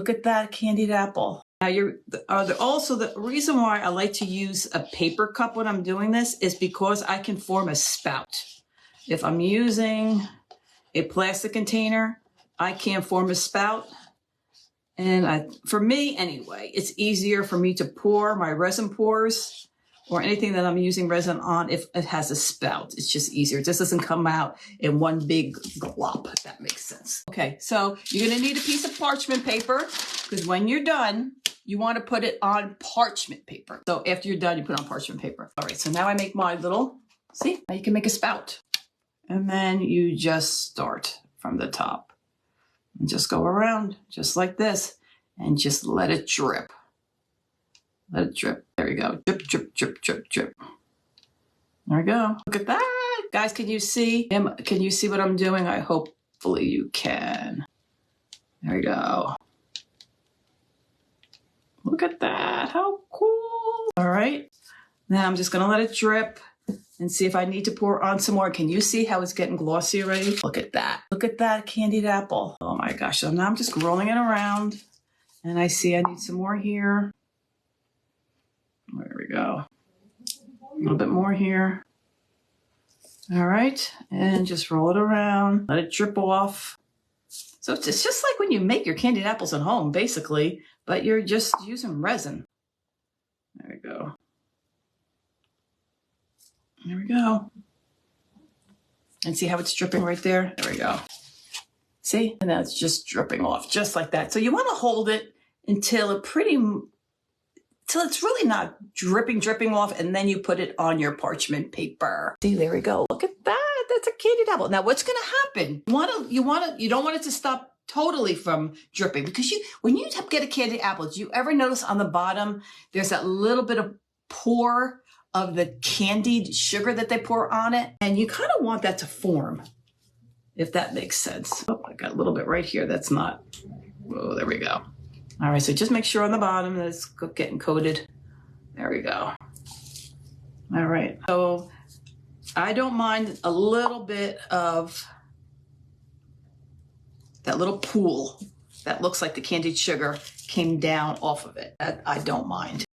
Look at that candied apple. Now also the reason why I like to use a paper cup when I'm doing this is because I can form a spout. If I'm using a plastic container, I can't form a spout. And for me anyway, it's easier for me to pour my resin pours or anything that I'm using resin on if it has a spout. It's just easier. It just doesn't come out in one big glop, if that makes sense. Okay, so you're gonna need a piece of parchment paper because when you're done, you wanna put it on parchment paper. So after you're done, you put it on parchment paper. All right, so now I make my little, see, now you can make a spout. And then you just start from the top and just go around just like this and just let it drip. Let it drip. There we go. Drip, drip, drip, drip, drip. There we go. Look at that. Guys, can you see him? Can you see what I'm doing? Hopefully you can. There we go. Look at that. How cool. All right. Now I'm just going to let it drip and see if I need to pour on some more. Can you see how it's getting glossy already? Look at that. Look at that candied apple. Oh my gosh. So now I'm just rolling it around and I see I need some more here. There we go. A little bit more here. All right. And just roll it around. Let it drip off. So it's just like when you make your candied apples at home, basically, but you're just using resin. There we go. There we go. And see how it's dripping right there? There we go. See? And now it's just dripping off just like that. So you want to hold it until it's really not dripping off, and then you put it on your parchment paper. See, there we go. Look at that. That's a candied apple. Now what's going to happen? You don't want it to stop totally from dripping, because when you get a candied apple, do you ever notice on the bottom there's that little bit of pour of the candied sugar that they pour on it? And you kind of want that to form, if that makes sense. Oh, I got a little bit right here that's not. Oh, there we go. All right, so just make sure on the bottom that it's getting coated. There we go. All right, so I don't mind a little bit of that little pool that looks like the candied sugar came down off of it. That I don't mind.